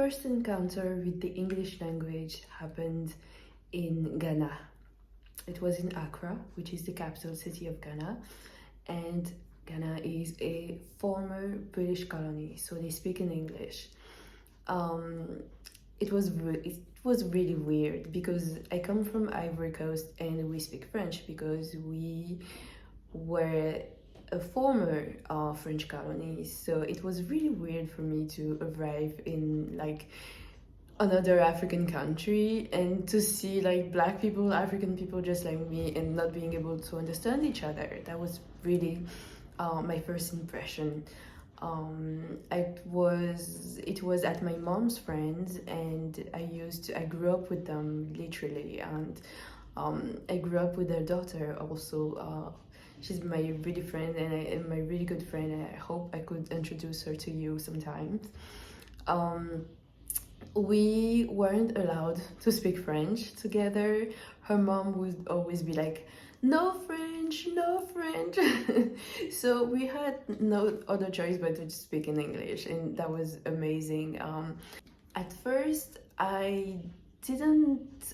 first encounter with the English language happened in Ghana. It was in Accra, which is the capital city of Ghana, and Ghana is a former British colony, so they speak in English. It was really weird because I come from Ivory Coast and we speak French because we were a former French colony. So it was really weird for me to arrive in like another African country and to see like black people, African people just like me, and not being able to understand each other. That was really my first impression. It was at my mom's friends, and I grew up with them literally, and I grew up with their daughter also. She's my really friend and my really good friend, and I hope I could introduce her to you sometimes. We weren't allowed to speak French together. Her mom would always be like, no French, no French. So we had no other choice but to speak in English, and that was amazing. At first, I didn't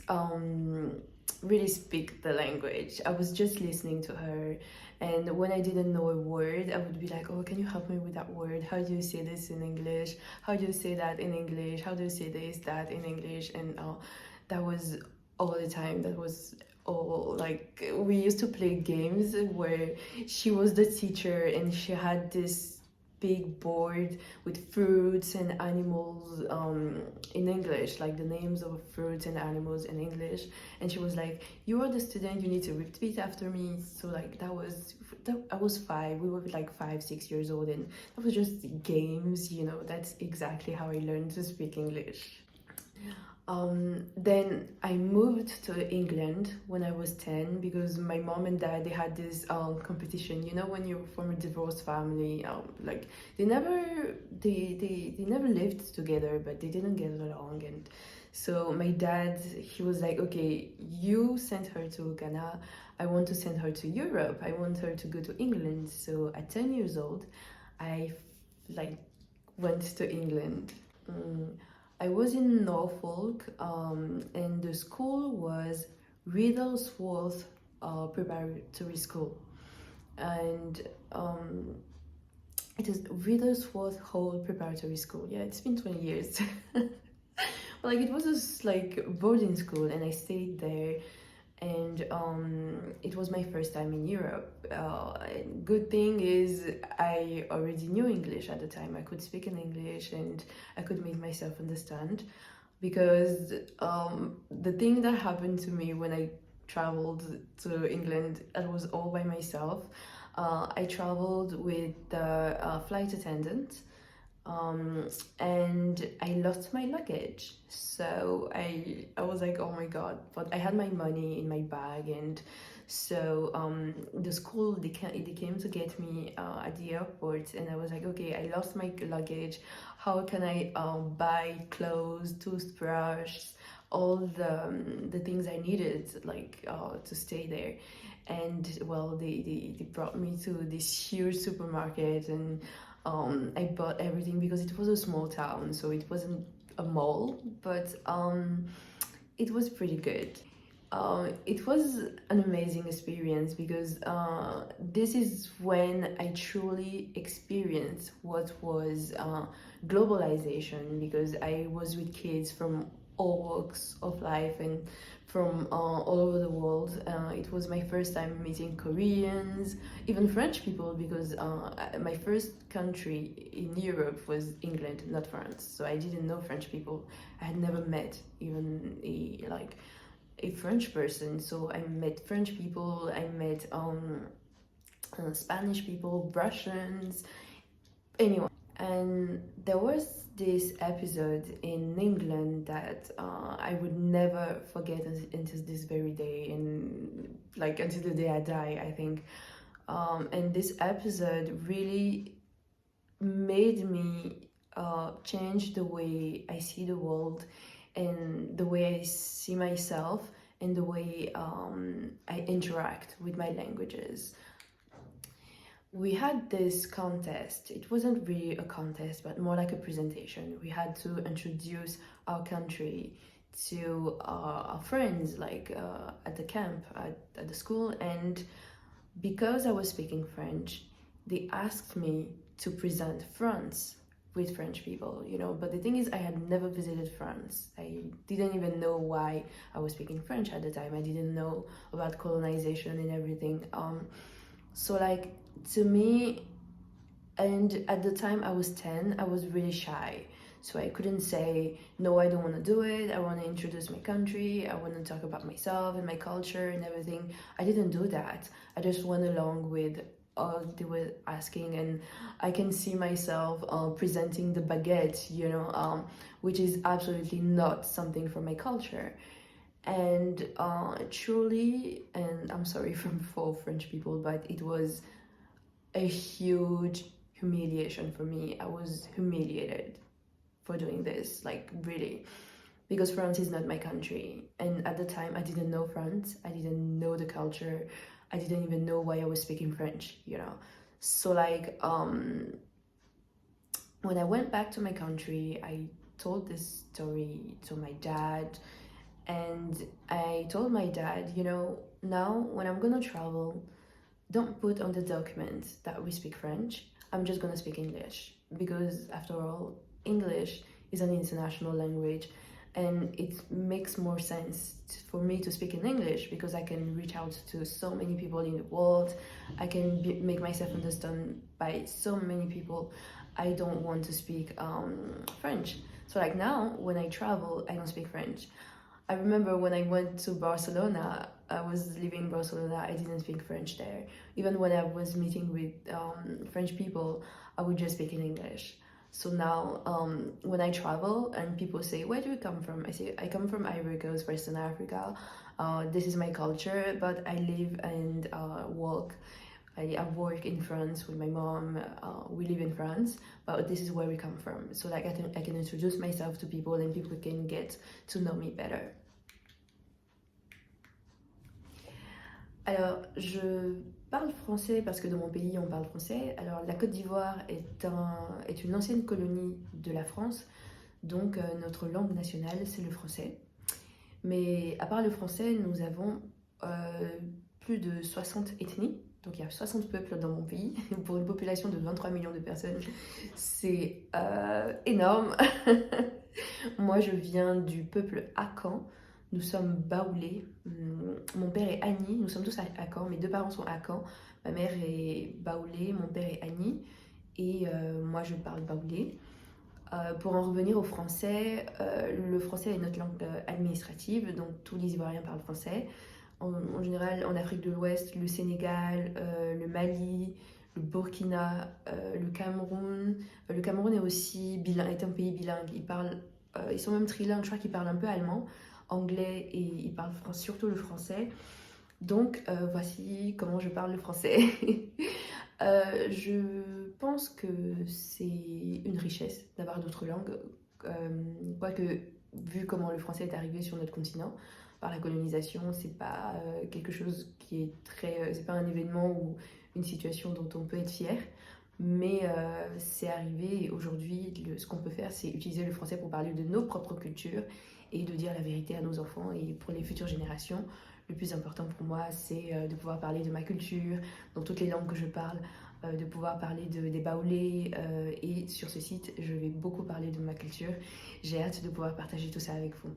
really speak the language. I was just listening to her, and when I didn't know a word, I would be like, oh, can you help me with that word? How do you say this in English? How do you say that in English? How do you say this, that in English? And that was all the time. That was all, like, we used to play games where she was the teacher and she had this big board with fruits and animals in English, like the names of fruits and animals in English. And she was like, you are the student, you need to repeat after me. So like I was 5, we were like 5-6 years old, and that was just games, you know. That's exactly how I learned to speak English. Then I moved to England when I was 10 because my mom and dad, they had this competition. You know, when you're from a divorced family, like they never lived together, but they didn't get along. And so my dad, he was like, okay, you sent her to Ghana, I want to send her to Europe, I want her to go to England. So at 10 years old, I like went to England. I was in Norfolk, and the school was Riddlesworth Preparatory School, and it is Riddlesworth Hall Preparatory School. Yeah, it's been 20 years. Like, it was just like boarding school, and I stayed there, and it was my first time in Europe. Good thing is I already knew English at the time. I could speak in English and I could make myself understand, because the thing that happened to me when I traveled to England, it was all by myself. I traveled with the flight attendant, and I lost my luggage. So I was like, oh my god. But I had my money in my bag, and so the school, they came to get me at the airport, and I was like, okay, I lost my luggage. How can I buy clothes, toothbrush, all the things I needed, like to stay there? And well, they brought me to this huge supermarket, and I bought everything because it was a small town, so it wasn't a mall, but it was pretty good. It was an amazing experience because this is when I truly experienced what was globalization, because I was with kids from all walks of life and from all over the world. It was my first time meeting Koreans, even French people, because my first country in Europe was England, not France. So I didn't know French people. I had never met even a French person. So I met French people, I met Spanish people, Russians, anyone. And there was this episode in England that I would never forget until this very day, and like until the day I die, I think. And this episode really made me change the way I see the world, and the way I see myself, and the way I interact with my languages. we had this contest. It wasn't really a contest, but more like a presentation. We had to introduce our country to our friends, like at the camp, at the school. And because I was speaking French, they asked me to present France with French people, you know. But the thing is, I had never visited France. I didn't even know why I was speaking French at the time. I didn't know about colonization and everything. So like to me, and at the time I was 10, I was really shy. So I couldn't say, no, I don't want to do it. I want to introduce my country. I want to talk about myself and my culture and everything. I didn't do that. I just went along with all they were asking, and I can see myself presenting the baguette, you know, which is absolutely not something from my culture. And truly, and I'm sorry for French people, but it was a huge humiliation for me. I was humiliated for doing this, like really, because France is not my country. And at the time, I didn't know France, I didn't know the culture, I didn't even know why I was speaking French, you know. So, like, when I went back to my country, I told this story to my dad, and I told my dad, you know, now when I'm gonna travel, don't put on the document that we speak French. I'm just gonna speak English because, after all, English is an international language, and it makes more sense for me to speak in English because I can reach out to so many people in the world. I can make myself understood by so many people. I don't want to speak French. So, like, now, when I travel, I don't speak French. I remember when I went to Barcelona, I was living in Barcelona, I didn't speak French there. Even when I was meeting with French people, I would just speak in English. So now, when I travel and people say, where do you come from? I say, I come from Ivory Coast, Western Africa. This is my culture, but I live and work. I work in France with my mom. We live in France, but this is where we come from. So like I can introduce myself to people and people can get to know me better. Alors, je parle français parce que dans mon pays, on parle français. Alors, la Côte d'Ivoire est une ancienne colonie de la France, donc notre langue nationale, c'est le français. Mais à part le français, nous avons plus de 60 ethnies. Donc il y a 60 peuples dans mon pays. Pour une population de 23 millions de personnes, c'est énorme. Moi, je viens du peuple Akan. Nous sommes baoulés. Mon père est Ani. Nous sommes tous Akan. Mes deux parents sont Akan. Ma mère est baoulée. Mon père est Ani. Et moi, je parle baoulé. Pour en revenir au français, le français est notre langue administrative. Donc tous les Ivoiriens parlent français. En général, en Afrique de l'Ouest, le Sénégal, le Mali, le Burkina, le Cameroun. Le Cameroun est aussi est un pays bilingue. Ils sont même trilingues, je crois qu'ils parlent un peu allemand, anglais, et ils parlent surtout le français. Donc voici comment je parle le français. Je pense que c'est une richesse d'avoir d'autres langues, quoique vu comment le français est arrivé sur notre continent par la colonisation, c'est pas quelque chose qui est c'est pas un événement ou une situation dont on peut être fier, mais c'est arrivé, et aujourd'hui ce qu'on peut faire, c'est utiliser le français pour parler de nos propres cultures et de dire la vérité à nos enfants. Et pour les futures générations, le plus important pour moi, c'est de pouvoir parler de ma culture dans toutes les langues que je parle, de pouvoir parler des baoulés, et sur ce site, je vais beaucoup parler de ma culture. J'ai hâte de pouvoir partager tout ça avec vous.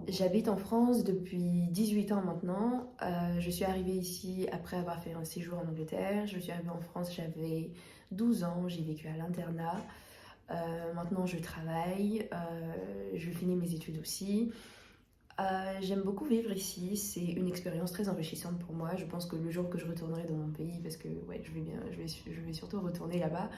J'habite en France depuis 18 ans maintenant. Je suis arrivée ici après avoir fait un séjour en Angleterre. Je suis arrivée en France, j'avais 12 ans, j'ai vécu à l'internat. Maintenant, je travaille, je finis mes études aussi. J'aime beaucoup vivre ici, c'est une expérience très enrichissante pour moi. Je pense que le jour que je retournerai dans mon pays, parce que ouais, je vais surtout retourner là-bas,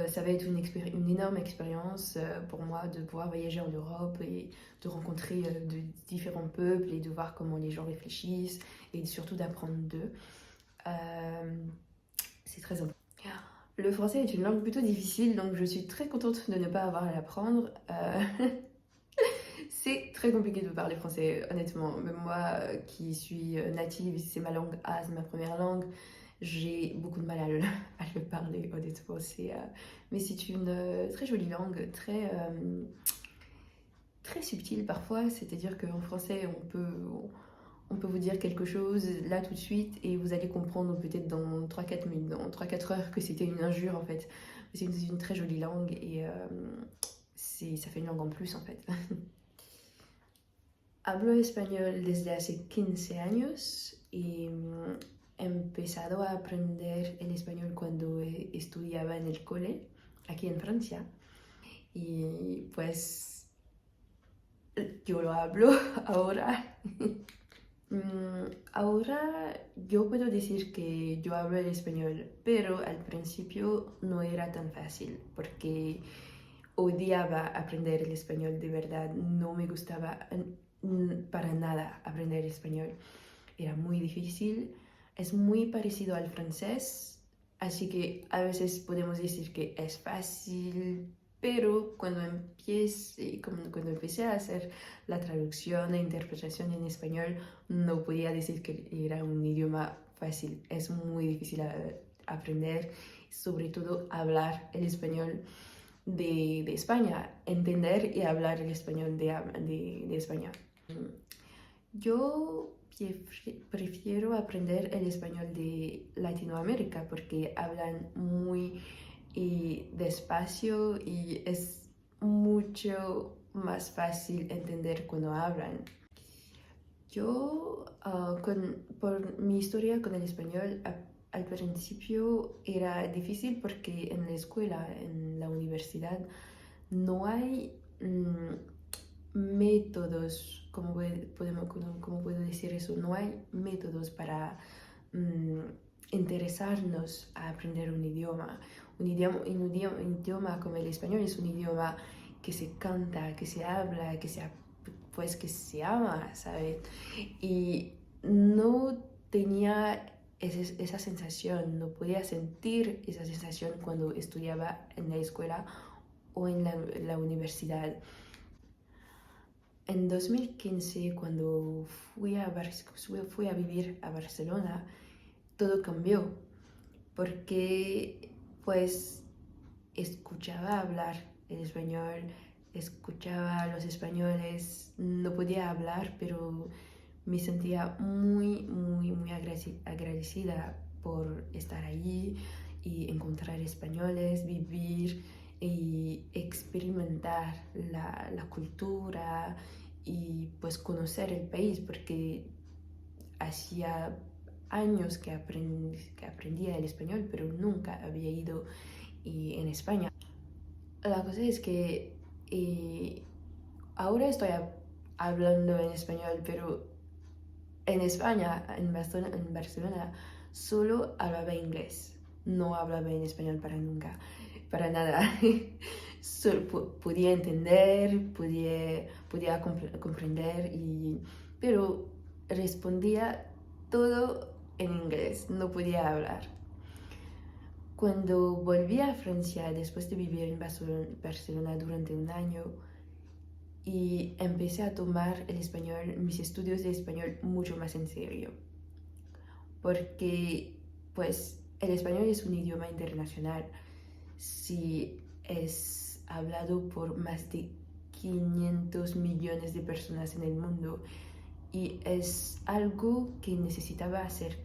ça va être une énorme expérience pour moi de pouvoir voyager en Europe et de rencontrer de différents peuples et de voir comment les gens réfléchissent et surtout d'apprendre d'eux. C'est très important. Le français est une langue plutôt difficile, donc je suis très contente de ne pas avoir à l'apprendre. C'est très compliqué de parler français, honnêtement. Même moi, qui suis native, c'est ma langue A, c'est ma première langue, j'ai beaucoup de mal à le parler, honnêtement. Mais c'est une très jolie langue, très subtile parfois. C'est-à-dire qu'en français, on peut vous dire quelque chose là tout de suite et vous allez comprendre peut-être dans 3-4 minutes, dans 3-4 heures que c'était une injure en fait. C'est une très jolie langue et ça fait une langue en plus en fait. Hablo español desde hace 15 años y he empezado a aprender el español cuando estudiaba en el cole, aquí en Francia. Y pues yo lo hablo ahora. Ahora yo puedo decir que yo hablo el español, pero al principio no era tan fácil porque odiaba aprender el español de verdad, no me gustaba para nada aprender español. Era muy difícil, es muy parecido al francés, así que a veces podemos decir que es fácil, pero cuando empecé a hacer la traducción e interpretación en español, no podía decir que era un idioma fácil. Es muy difícil aprender, sobre todo hablar el español de España, entender y hablar el español de España. Yo prefiero aprender el español de Latinoamérica porque hablan muy despacio y es mucho más fácil entender cuando hablan. Yo, por mi historia con el español, al principio era difícil porque en la escuela, en la universidad, no hay métodos, ¿cómo puedo decir eso? No hay métodos para interesarnos a aprender un idioma. Un idioma como el español es un idioma que se canta, que se habla, pues que se ama, ¿sabes? Y no tenía esa sensación, no podía sentir esa sensación cuando estudiaba en la escuela o en la universidad. En 2015, cuando fui a vivir a Barcelona, todo cambió porque pues escuchaba hablar el español, escuchaba a los españoles, no podía hablar, pero me sentía muy agradecida por estar allí y encontrar españoles, vivir y experimentar la cultura y pues conocer el país porque hacía años que aprendía el español, pero nunca había ido en España. La cosa es que ahora estoy hablando en español, pero en España, en Barcelona, solo hablaba inglés. No hablaba en español para nada. Solo podía entender, podía comprender, pero respondía todo en inglés, no podía hablar. Cuando volví a Francia, después de vivir en Barcelona durante un año, y empecé a tomar mis estudios de español mucho más en serio. Porque, pues, el español es un idioma internacional. Sí, es hablado por más de 500 millones de personas en el mundo. Y es algo que necesitaba hacer,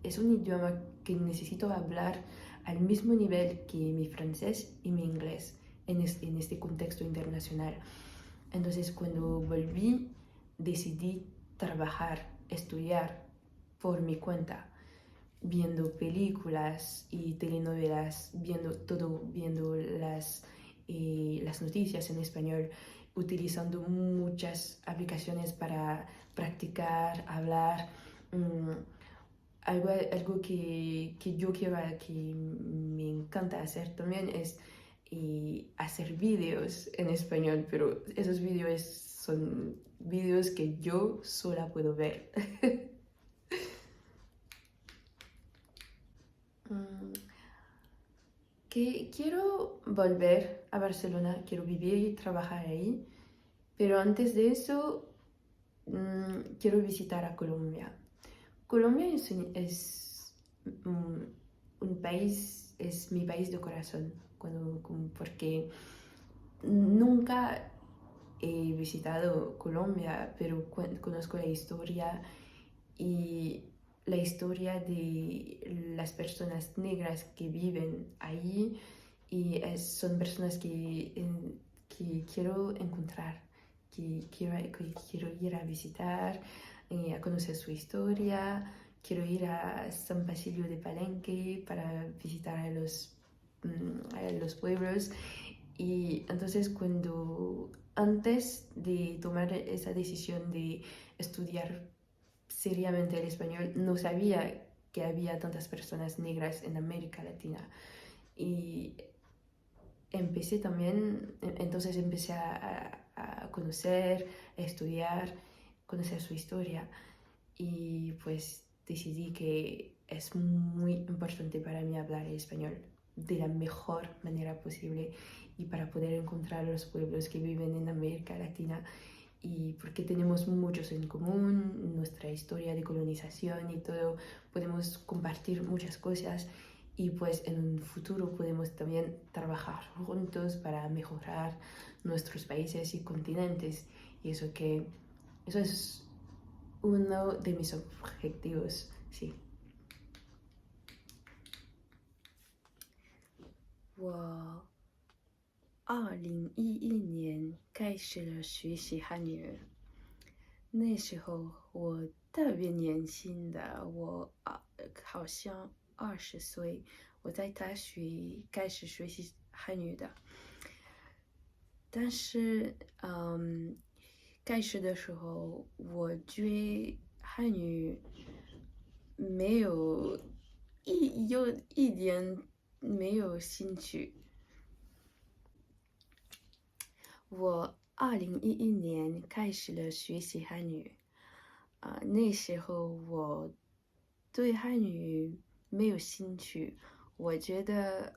es un idioma que necesito hablar al mismo nivel que mi francés y mi inglés en este contexto internacional. Entonces, cuando volví, decidí trabajar, estudiar por mi cuenta, viendo películas y telenovelas, viendo las noticias en español, utilizando muchas aplicaciones para practicar, hablar. Algo que yo quiero, que me encanta hacer también es hacer vídeos en español, pero esos vídeos son vídeos que yo sola puedo ver. Que quiero volver a Barcelona, quiero vivir y trabajar ahí, Pero antes de eso, quiero visitar a Colombia. Colombia un país, es mi país de corazón, porque nunca he visitado Colombia, pero conozco la historia y la historia de las personas negras que viven ahí y son personas que quiero encontrar, que quiero ir a visitar, a conocer su historia. Quiero ir a San Basilio de Palenque para visitar a los pueblos. Y entonces antes de tomar esa decisión de estudiar seriamente el español, no sabía que había tantas personas negras en América Latina. Y entonces empecé a conocer, a estudiar, conocer su historia. Y pues decidí que es muy importante para mí hablar el español de la mejor manera posible y para poder encontrar a los pueblos que viven en América Latina y porque tenemos muchos en común, nuestra historia de colonización y todo, podemos compartir muchas cosas y pues en un futuro podemos también trabajar juntos para mejorar nuestros países y continentes y eso es uno de mis objetivos, sí. 我2011年开始了学习汉语，那时候我特别年轻的，好像20岁，我在大学开始学习汉语的。但是，开始的时候我对汉语有一点没有兴趣。我2011年开始了学习汉语，那时候我对汉语没有兴趣，我觉得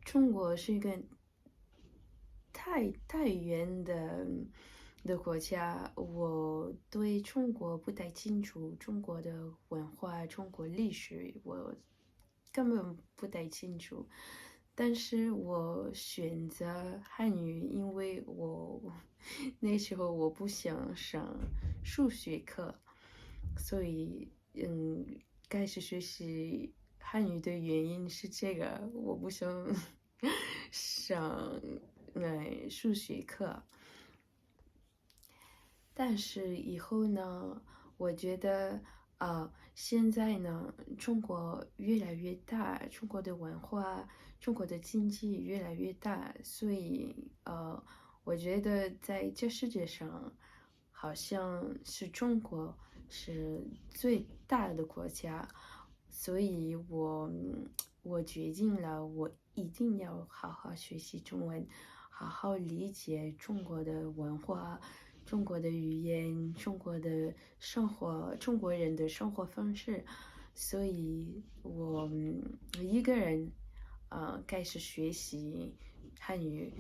中国是一个太远的国家，我对中国不太清楚，中国的文化、中国历史，我根本不太清楚。但是我选择汉语，因为那时候我不想上数学课，所以开始学习汉语的原因是这个，我不想上数学课。但是以后呢，我觉得现在呢，中国越来越大，中国的文化、中国的经济越来越大，所以我觉得在这世界上，好像是中国是最大的国家，所以我决定了，我一定要好好学习中文，好好理解中国的文化。中国的语言，中国的生活，中国人的生活方式，所以我一个人开始学习汉语。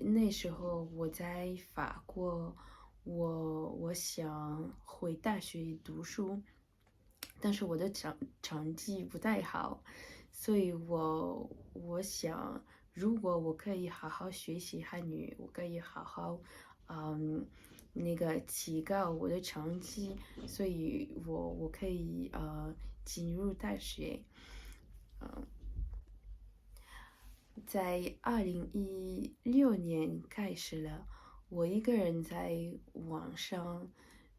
那时候我在法国，我想回大学读书，但是我的成绩不太好，所以我想，如果我可以好好学习汉语，我可以好好提高我的成绩，所以我可以进入大学。在2016年开始了，我一个人在网上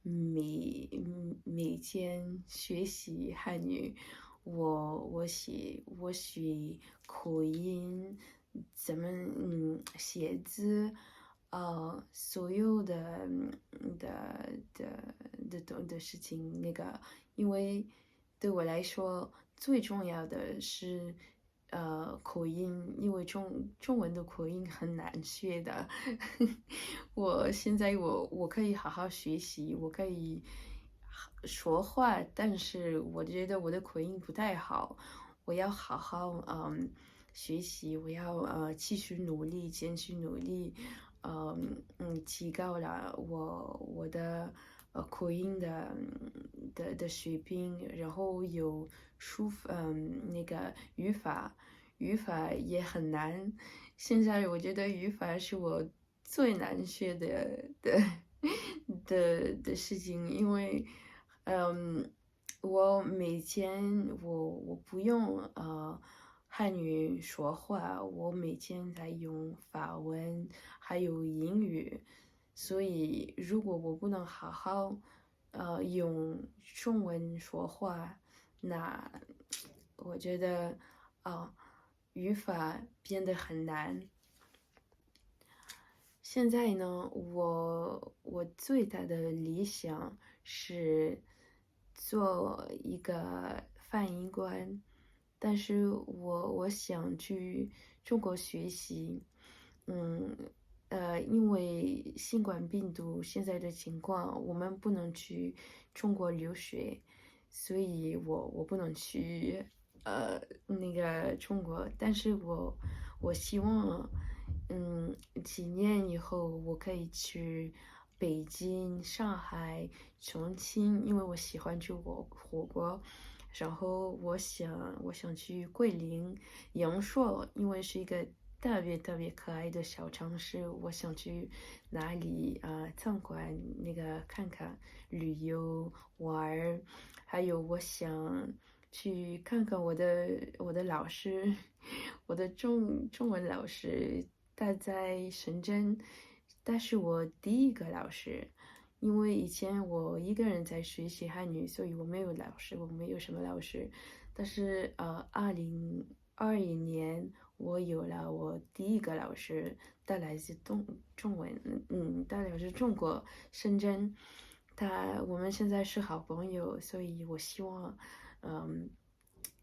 每天学习汉语。我学口音，怎么写字，所有的事情，因为对我来说最重要的是口音，因为中文的口音很难学的。现在我可以好好学习，我可以说话，但是我觉得我的口音不太好，我要好好学习，我要继续努力，提高了我的口音的水平，然后有那个语法也很难。现在我觉得语法是我最难学的事情，因为我每天我不用汉语说话，我每天在用法文还有英语，所以如果我不能好好用中文说话，那我觉得语法变得很难。现在呢，我最大的理想是做一个翻译官，但是我想去中国学习，因为新冠病毒现在的情况，我们不能去中国留学，所以我不能去那个中国，但是我希望几年以后我可以去北京、上海、重庆，因为我喜欢吃火锅。然后我想去桂林、阳朔，因为是一个特别特别可爱的小城市。我想去哪里参观那个看看旅游玩儿，还有我想去看看我的老师，我的中文老师，他在深圳，他是我第一个老师。因为以前我一个人在学习汉语，所以我没有老师，我没有什么老师。但是2021年我有了我第一个老师，他来自中文，他来自中国深圳，我们现在是好朋友，所以我希望，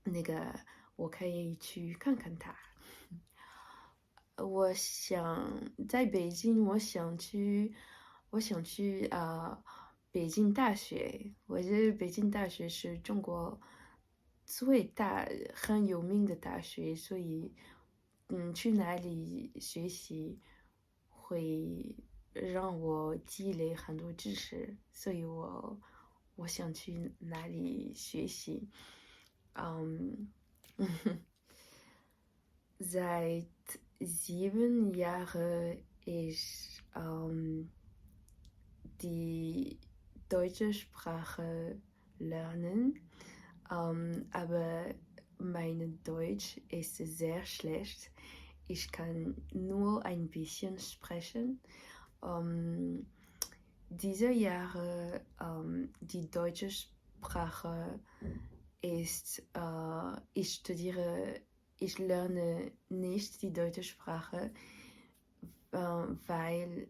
那个我可以去看看他。我想在北京，我想去北京大学。我觉得北京大学是中国最大很有名的大学，所以去哪里学习会让我积累很多知识，所以我想去哪里学习。嗯。Seit 7 Jahren ich die deutsche Sprache lernen, aber mein Deutsch ist sehr schlecht. Ich kann nur ein bisschen sprechen. Diese Jahre die deutsche Sprache ist, ich lerne nicht die deutsche Sprache, weil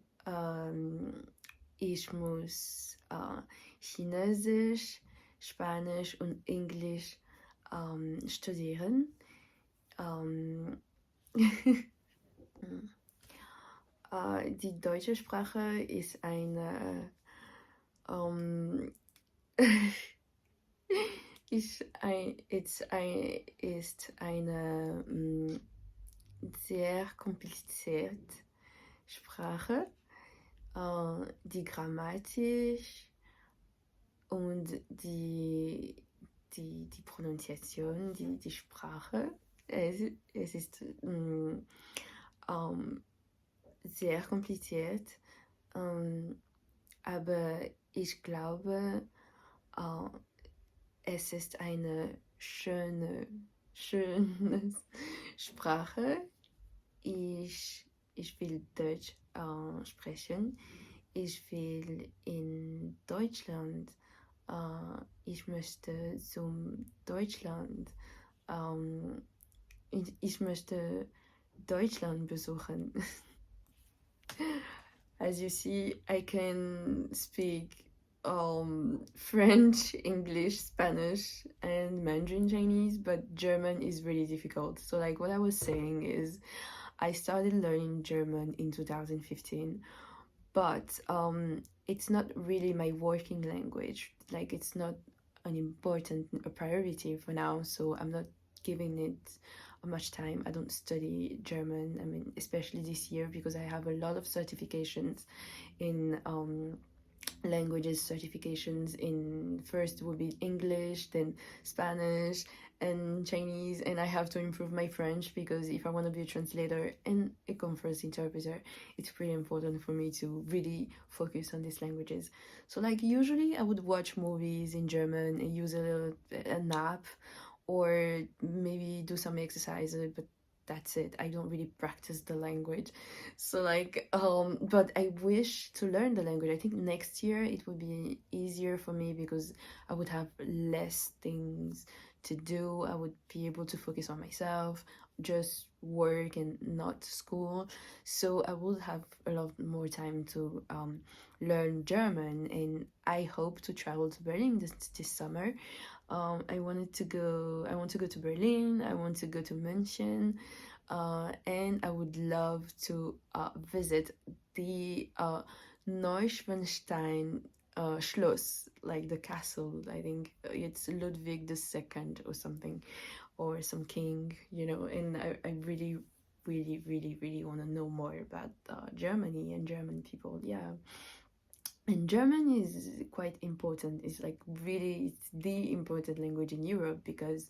ich muss Chinesisch, Spanisch und Englisch studieren. Die deutsche Sprache ist eine ist eine sehr komplizierte Sprache. Die Grammatik und die Pronunciation, die Sprache, es ist sehr kompliziert, aber ich glaube, es ist eine schöne Sprache. Ich will Deutsch sprechen. Ich will in Deutschland, ich möchte zum Deutschland, ich möchte Deutschland besuchen. As you see, I can speak French, English, Spanish, and Mandarin Chinese, but German is really difficult. So like what I was saying is I started learning German in 2015, but it's not really my working language. Like it's not an important priority for now, so I'm not giving it much time. I don't study German. I mean, especially this year because I have a lot of certifications in languages certifications. In first would be English, then Spanish and Chinese, and I have to improve my French because if I want to be a translator and a conference interpreter, it's pretty important for me to really focus on these languages. So like usually I would watch movies in German and use an app or maybe do some exercises, but that's it. I don't really practice the language. So like but I wish to learn the language. I think next year it would be easier for me because I would have less things to do. I would be able to focus on myself, just work and not school. So I would have a lot more time to learn German, and I hope to travel to Berlin this summer. I want to go to Berlin. I want to go to München, and I would love to visit the Neuschwanstein Schloss, like the castle. I think it's Ludwig II or something, or some king, And I really, really, really, really want to know more about Germany and German people. Yeah. And German is quite important. It's like really, it's the important language in Europe because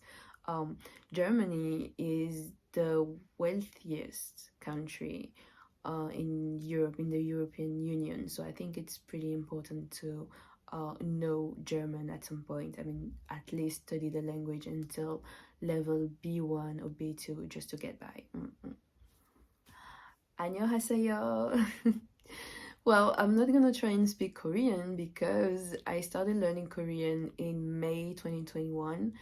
Germany is the wealthiest country in Europe, in the European Union. So I think it's pretty important to know German at some point. I mean, at least study the language until level B1 or B2 just to get by. 안녕하세요. Well, I'm not gonna try and speak Korean because I started learning Korean in May 2021.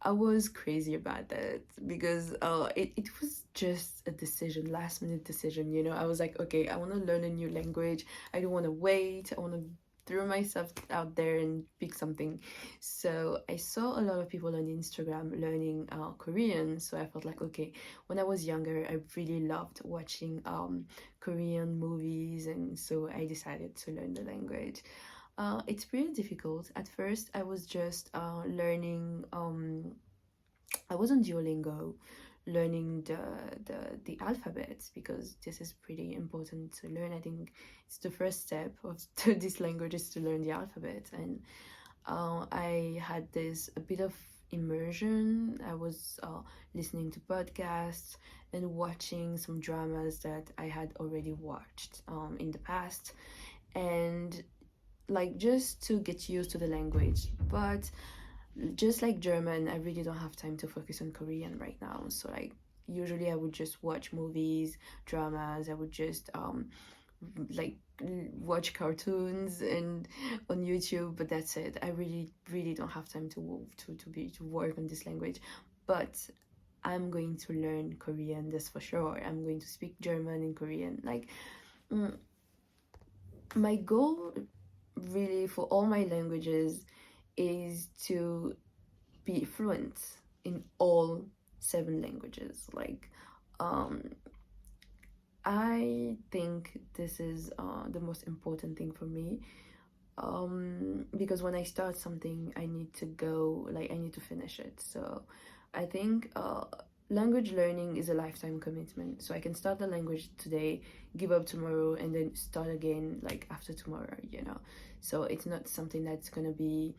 I was crazy about that because it was just a decision, last minute decision, I was like, okay, I want to learn a new language. I don't want to wait. I want to throw myself out there and pick something. So I saw a lot of people on Instagram learning Korean. So I felt like, okay, when I was younger, I really loved watching Korean movies, and so I decided to learn the language. It's pretty difficult. At first, I was just learning. I was on Duolingo, learning the alphabets because this is pretty important to learn. I think it's the first step of this language is to learn the alphabet, and I had this a bit of immersion. I was listening to podcasts and watching some dramas that I had already watched in the past, and like just to get used to the language. But just like German, I really don't have time to focus on Korean right now. So like usually I would just watch movies, dramas. I would just like watch cartoons and on YouTube, but that's it. I really really don't have time to work on this language. But I'm going to learn Korean, that's for sure. I'm going to speak German and Korean. Like my goal really for all my languages is to be fluent in all 7 languages. Like I think this is the most important thing for me, because when I start something I need to go, like I need to finish it. So I think language learning is a lifetime commitment. So I can start the language today, give up tomorrow, and then start again like after tomorrow, So it's not something that's gonna be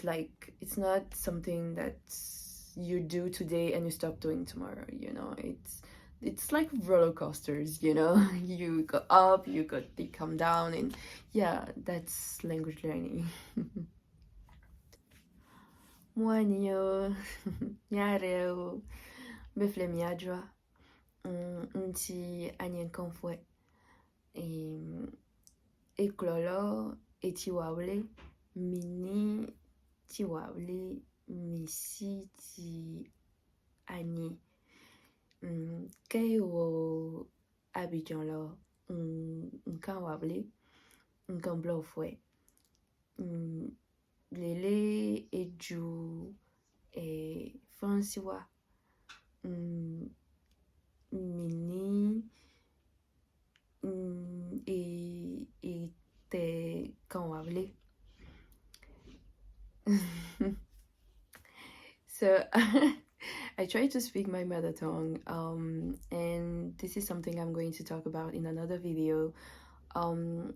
like it's not something that you do today and you stop doing tomorrow. It's like roller coasters. You go up, you come down, and yeah, that's language learning. 뭐하니요? 야래요. beflemiadra. Unti anien confue. Eklolo etiwaule. Mini tiwaule. Misi ti ani. Keo Abidjan lo. Nkan wable. Nkan blofwe. Lele eju Fransiwa. Mini te kan wable. So I try to speak my mother tongue, and this is something I'm going to talk about in another video. Um,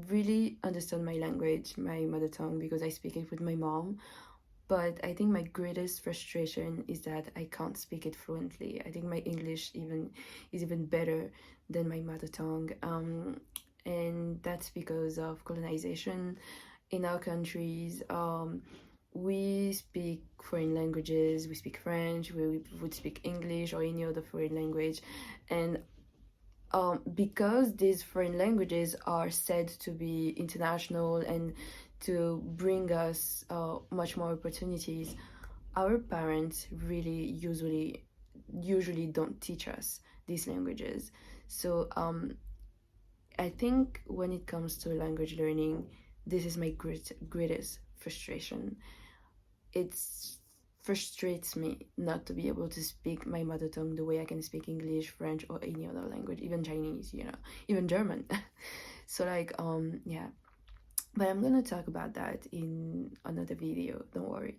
really understand my language, my mother tongue, because I speak it with my mom. But I think my greatest frustration is that I can't speak it fluently. I think my English is even better than my mother tongue. And that's because of colonization in our countries. We speak foreign languages, we speak French, we would speak English or any other foreign language. And because these foreign languages are said to be international and to bring us much more opportunities, our parents really usually don't teach us these languages. So I think when it comes to language learning, this is my greatest frustration. It frustrates me not to be able to speak my mother tongue the way I can speak English, French, or any other language, even Chinese, even German. So like yeah, but I'm gonna talk about that in another video, don't worry.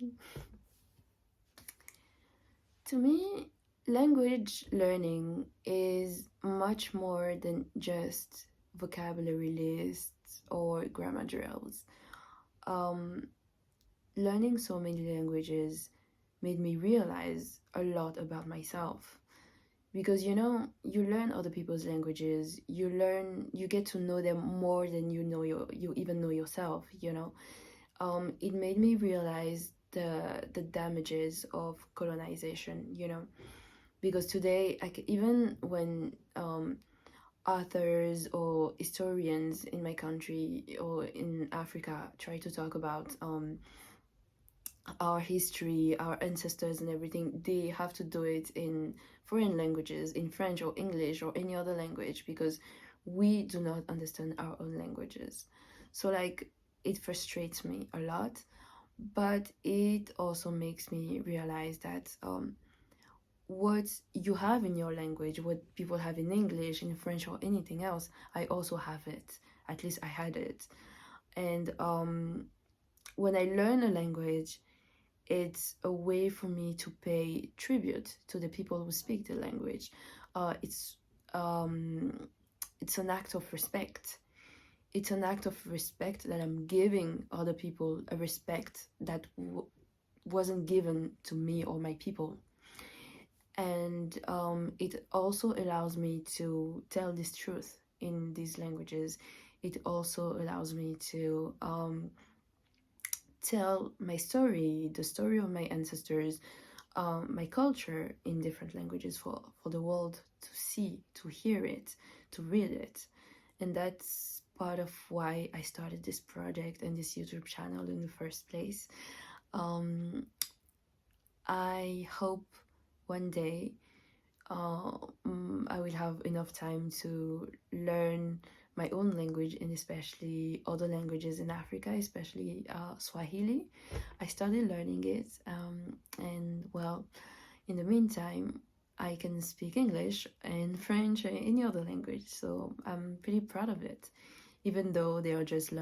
To me, language learning is much more than just vocabulary lists or grammar drills. Um, Learning so many languages made me realize a lot about myself. Because you learn other people's languages, you get to know them more than you even know yourself. It made me realize the damages of colonization. Because today even when authors or historians in my country or in Africa try to talk about our history, our ancestors and everything, they have to do it in foreign languages, in French or English or any other language, because we do not understand our own languages. So like, it frustrates me a lot, but it also makes me realize that what you have in your language, what people have in English, in French, or anything else, I also have it. At least I had it. And when I learn a language, it's a way for me to pay tribute to the people who speak the language. It's an act of respect. It's an act of respect that I'm giving other people, a respect that wasn't given to me or my people. And it also allows me to tell this truth in these languages. It also allows me to tell my story, the story of my ancestors, my culture in different languages for the world to see, to hear it, to read it. And that's part of why I started this project and this YouTube channel in the first place. I hope one day I will have enough time to learn my own language, and especially other languages in Africa, especially Swahili. I started learning it, and well, in the meantime, I can speak English and French and any other language, so I'm pretty proud of it, even though they are just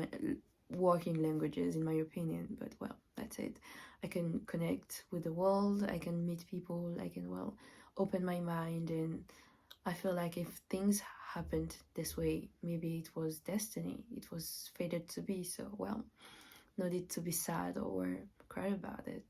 working languages in my opinion. But well, that's it. I can connect with the world, I can meet people, I can open my mind, and I feel like if things happened this way, maybe it was destiny, it was fated to be. So well, no need to be sad or cry about it.